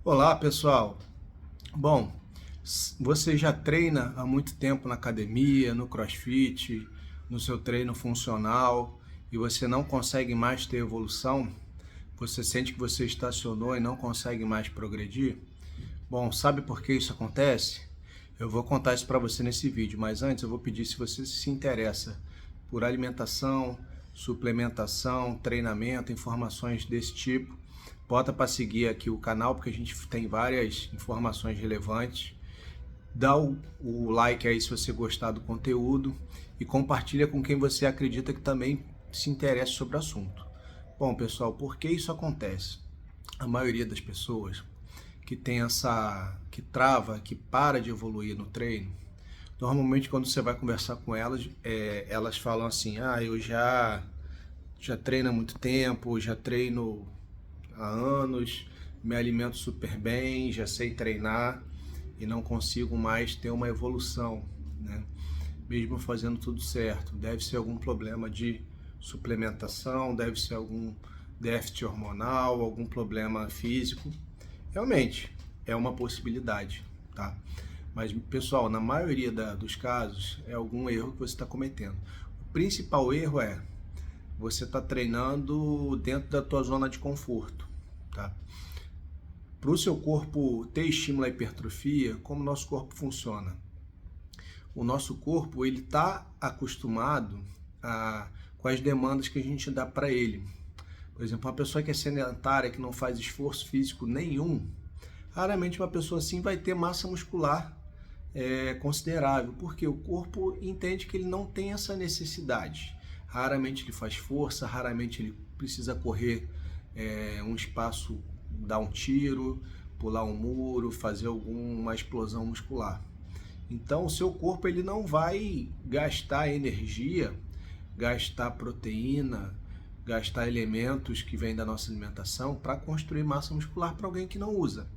Olá, pessoal. Bom, você já treina há muito tempo na academia, no CrossFit, no seu treino funcional e você não consegue mais ter evolução? Você sente que você estacionou e não consegue mais progredir? Bom, sabe por que isso acontece? Eu vou contar isso para você nesse vídeo, mas antes eu vou pedir se você se interessa por alimentação, suplementação, treinamento, informações desse tipo, bota para seguir aqui o canal porque a gente tem várias informações relevantes. Dá o like aí se você gostar do conteúdo e compartilha com quem você acredita que também se interessa sobre o assunto. Bom, pessoal, por que isso acontece? A maioria das pessoas que tem que trava, que para de evoluir no treino, normalmente quando você vai conversar com elas, elas falam assim: eu já treino há muito tempo, já treino há anos, me alimento super bem, já sei treinar e não consigo mais ter uma evolução, né? Mesmo fazendo tudo certo. Deve ser algum problema de suplementação, deve ser algum déficit hormonal, algum problema físico. Realmente, é uma possibilidade, tá? Mas, pessoal, na maioria dos casos, é algum erro que você está cometendo. O principal erro é você está treinando dentro da tua zona de conforto, tá? Para o seu corpo ter estímulo à hipertrofia, como o nosso corpo funciona? O nosso corpo ele está acostumado com as demandas que a gente dá para ele. Por exemplo, uma pessoa que é sedentária, que não faz esforço físico nenhum, raramente uma pessoa assim vai ter massa muscular considerável, porque o corpo entende que ele não tem essa necessidade. Raramente ele faz força, raramente ele precisa correr um espaço, dar um tiro, pular um muro, fazer alguma explosão muscular. Então o seu corpo ele não vai gastar energia, gastar proteína, gastar elementos que vêm da nossa alimentação para construir massa muscular para alguém que não usa.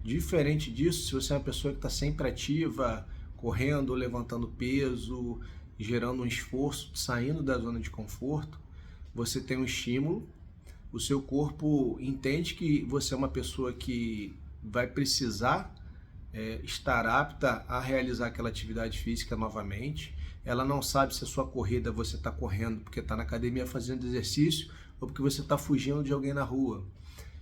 Diferente disso, se você é uma pessoa que está sempre ativa, correndo, levantando peso, gerando um esforço, saindo da zona de conforto, você tem um estímulo, o seu corpo entende que você é uma pessoa que vai precisar estar apta a realizar aquela atividade física novamente. Ela não sabe se a sua corrida você está correndo porque está na academia fazendo exercício ou porque você está fugindo de alguém na rua.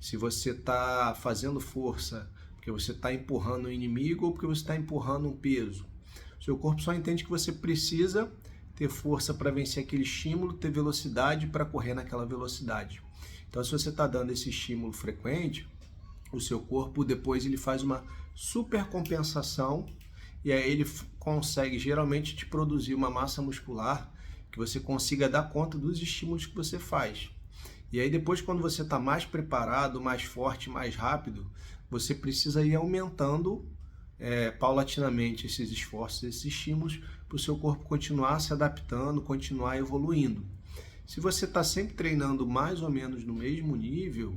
Se você está fazendo força porque você está empurrando um inimigo ou porque você está empurrando um peso. O seu corpo só entende que você precisa ter força para vencer aquele estímulo, ter velocidade para correr naquela velocidade. Então, se você está dando esse estímulo frequente, o seu corpo depois ele faz uma supercompensação e aí ele consegue geralmente te produzir uma massa muscular que você consiga dar conta dos estímulos que você faz. E aí depois, quando você está mais preparado, mais forte, mais rápido, você precisa ir aumentando paulatinamente esses esforços, esses estímulos, para o seu corpo continuar se adaptando, continuar evoluindo. Se você está sempre treinando mais ou menos no mesmo nível,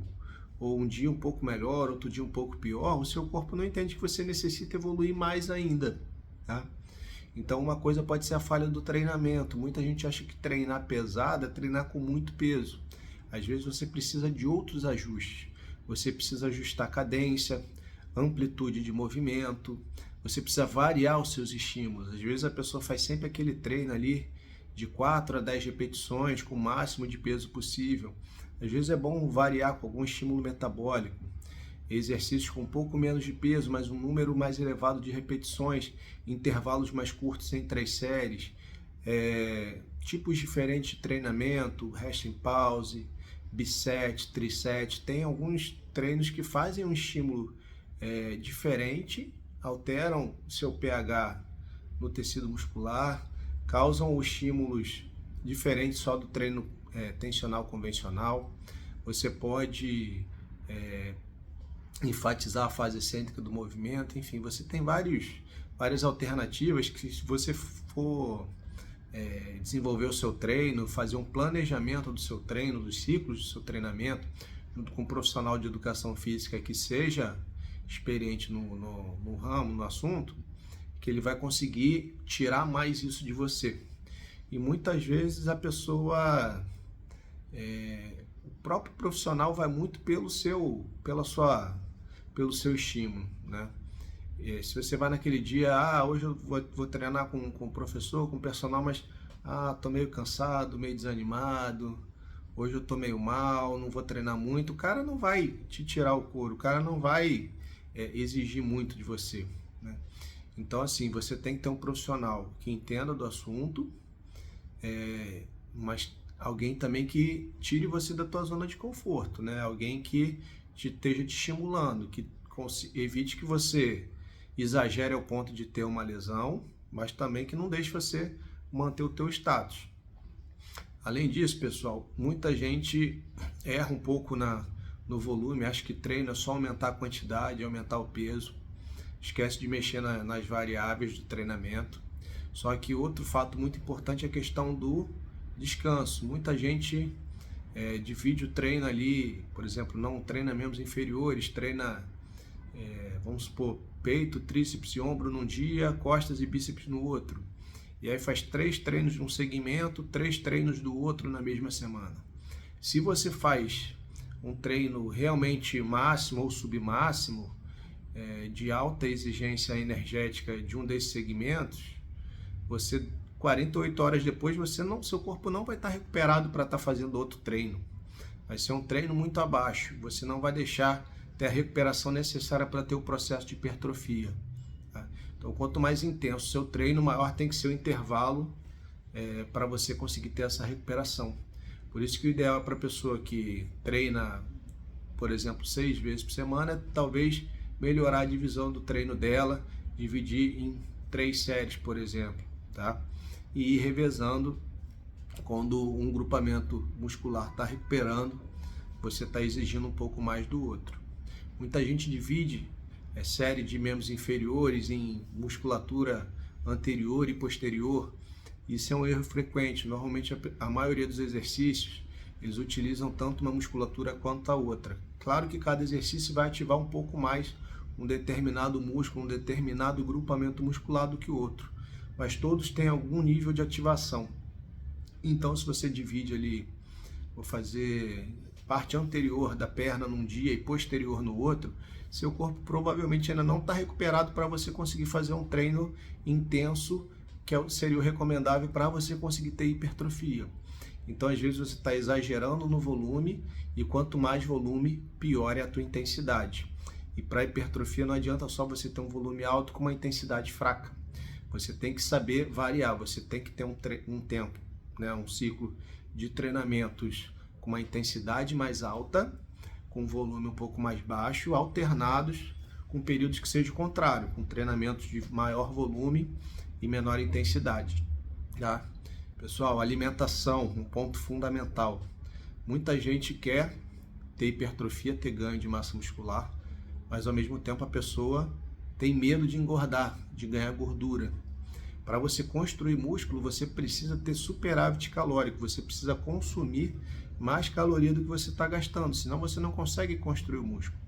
ou um dia um pouco melhor, outro dia um pouco pior, o seu corpo não entende que você necessita evoluir mais ainda, tá? Então uma coisa pode ser a falha do treinamento. Muita gente acha que treinar pesado é treinar com muito peso. Às vezes você precisa de outros ajustes. Você precisa ajustar a cadência, amplitude de movimento, você precisa variar os seus estímulos. Às vezes a pessoa faz sempre aquele treino ali de 4 a 10 repetições com o máximo de peso possível. Às vezes é bom variar com algum estímulo metabólico, exercícios com um pouco menos de peso, mas um número mais elevado de repetições, intervalos mais curtos entre as séries, tipos diferentes de treinamento, resting pause, biset, triset. Tem alguns treinos que fazem um estímulo diferente, alteram seu pH no tecido muscular, causam estímulos diferentes só do treino tensional convencional. Você pode enfatizar a fase excêntrica do movimento, enfim, você tem várias alternativas que, se você for desenvolver o seu treino, fazer um planejamento do seu treino, dos ciclos do seu treinamento, junto com um profissional de educação física que seja experiente no ramo, no assunto, que ele vai conseguir tirar mais isso de você. E muitas vezes a pessoa, próprio profissional vai muito pelo seu estímulo, né? Se você vai naquele dia, hoje eu vou treinar com o professor, com o personal, mas tô meio cansado, meio desanimado, hoje eu tô meio mal, não vou treinar muito, o cara não vai te tirar o couro, o cara não vai exigir muito de você, né? Então, assim, você tem que ter um profissional que entenda do assunto, mas alguém também que tire você da tua zona de conforto, né? Alguém que esteja te estimulando, que evite que você exagere ao ponto de ter uma lesão, mas também que não deixe você manter o teu status. Além disso, pessoal, muita gente erra um pouco no volume, acha que treino é só aumentar a quantidade, aumentar o peso, esquece de mexer nas variáveis do treinamento. Só que outro fato muito importante é a questão do descanso. Muita gente divide o treino ali, por exemplo, não treina membros inferiores, treina, vamos supor, peito, tríceps e ombro num dia, costas e bíceps no outro. E aí faz 3 treinos num segmento, 3 treinos do outro na mesma semana. Se você faz um treino realmente máximo ou submáximo, de alta exigência energética de um desses segmentos, você 48 horas depois, seu corpo não vai estar recuperado para estar fazendo outro treino. Vai ser um treino muito abaixo. Você não vai deixar ter a recuperação necessária para ter o processo de hipertrofia. Tá? Então, quanto mais intenso o seu treino, maior tem que ser o intervalo para você conseguir ter essa recuperação. Por isso que o ideal é para a pessoa que treina, por exemplo, 6 vezes por semana, é talvez melhorar a divisão do treino dela, dividir em 3 séries, por exemplo, tá? E ir revezando. Quando um grupamento muscular está recuperando, você está exigindo um pouco mais do outro. Muita gente divide série de membros inferiores em musculatura anterior e posterior. Isso é um erro frequente. Normalmente a maioria dos exercícios eles utilizam tanto uma musculatura quanto a outra. Claro que cada exercício vai ativar um pouco mais um determinado músculo, um determinado grupamento muscular do que o outro, mas todos têm algum nível de ativação. Então, se você divide ali, vou fazer parte anterior da perna num dia e posterior no outro, seu corpo provavelmente ainda não está recuperado para você conseguir fazer um treino intenso, que seria o recomendável para você conseguir ter hipertrofia. Então, às vezes, você está exagerando no volume, e quanto mais volume, pior é a tua intensidade. E para hipertrofia não adianta só você ter um volume alto com uma intensidade fraca. Você tem que saber variar, você tem que ter um tempo, né, um ciclo de treinamentos com uma intensidade mais alta, com volume um pouco mais baixo, alternados com períodos que sejam o contrário, com treinamentos de maior volume e menor intensidade. Tá? Pessoal, alimentação, um ponto fundamental. Muita gente quer ter hipertrofia, ter ganho de massa muscular, mas ao mesmo tempo a pessoa tem medo de engordar, de ganhar gordura. Para você construir músculo, você precisa ter superávit calórico, você precisa consumir mais caloria do que você está gastando, senão você não consegue construir o músculo.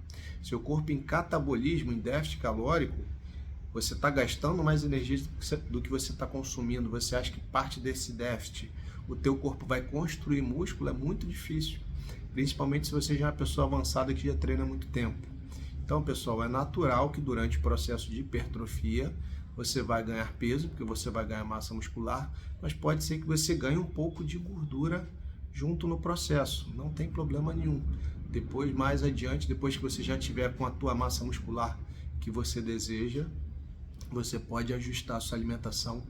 Seu corpo em catabolismo, em déficit calórico, você está gastando mais energia do que você está consumindo. Você acha que parte desse déficit o teu corpo vai construir músculo? É muito difícil, principalmente se você já é uma pessoa avançada que já treina há muito tempo. Então, pessoal, é natural que durante o processo de hipertrofia você vai ganhar peso, porque você vai ganhar massa muscular, mas pode ser que você ganhe um pouco de gordura junto no processo, não tem problema nenhum. Depois, mais adiante, depois que você já tiver com a tua massa muscular que você deseja, você pode ajustar a sua alimentação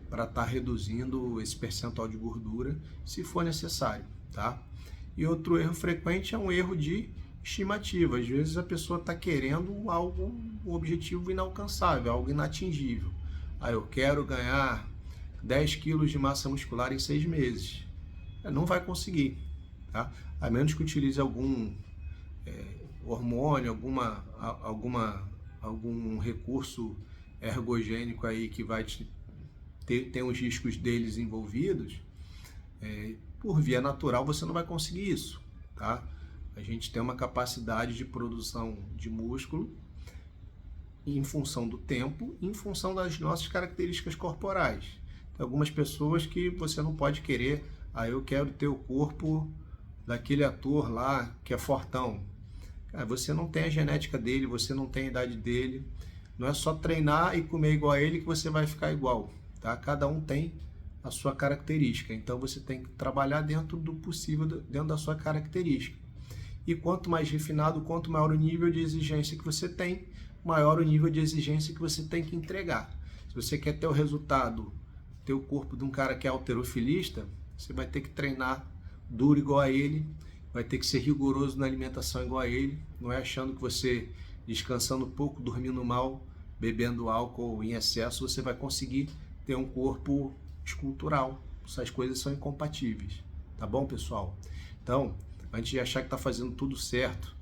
para estar reduzindo esse percentual de gordura, se for necessário, tá? E outro erro frequente é um erro de estimativa. Às vezes a pessoa está querendo um objetivo inalcançável, algo inatingível. Eu quero ganhar 10 quilos de massa muscular em 6 meses. Não vai conseguir, tá? A menos que utilize algum hormônio, algum recurso ergogênico aí que vai ter os riscos deles envolvidos, por via natural você não vai conseguir isso, tá? A gente tem uma capacidade de produção de músculo em função do tempo, em função das nossas características corporais. Tem algumas pessoas que você não pode querer, eu quero ter o corpo daquele ator lá que é fortão. Cara, você não tem a genética dele, você não tem a idade dele. Não é só treinar e comer igual a ele que você vai ficar igual, tá? Cada um tem a sua característica, então você tem que trabalhar dentro do possível, dentro da sua característica. E quanto mais refinado, quanto maior o nível de exigência que você tem, maior o nível de exigência que você tem que entregar. Se você quer ter o resultado, ter o corpo de um cara que é halterofilista, você vai ter que treinar duro igual a ele, vai ter que ser rigoroso na alimentação igual a ele, não é achando que você, descansando pouco, dormindo mal, bebendo álcool em excesso, você vai conseguir ter um corpo escultural. Essas coisas são incompatíveis, tá bom, pessoal? Então, antes de achar que está fazendo tudo certo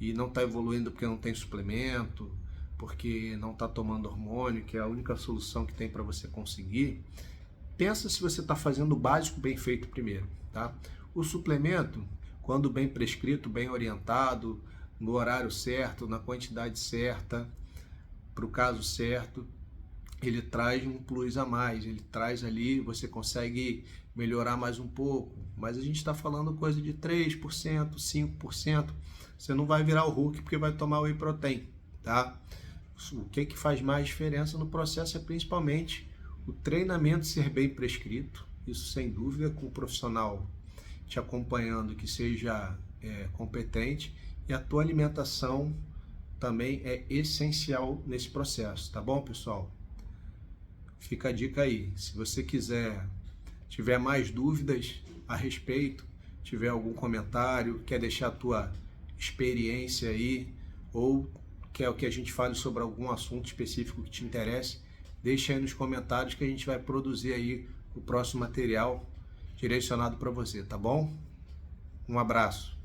e não está evoluindo porque não tem suplemento, porque não está tomando hormônio, que é a única solução que tem para você conseguir, pensa se você está fazendo o básico bem feito primeiro, tá? O suplemento, quando bem prescrito, bem orientado, no horário certo, na quantidade certa, para o caso certo, ele traz um plus a mais, ele traz ali, você consegue melhorar mais um pouco, mas a gente está falando coisa de 3%, 5%, você não vai virar o Hulk porque vai tomar whey protein, tá? O que faz mais diferença no processo é principalmente o treinamento ser bem prescrito, isso sem dúvida, com o profissional te acompanhando que seja competente, e a tua alimentação também é essencial nesse processo, tá bom, pessoal? Fica a dica aí, se você tiver mais dúvidas a respeito, tiver algum comentário, quer deixar a tua experiência aí, ou quer que a gente fale sobre algum assunto específico que te interesse, deixa aí nos comentários que a gente vai produzir aí o próximo material direcionado para você, tá bom? Um abraço.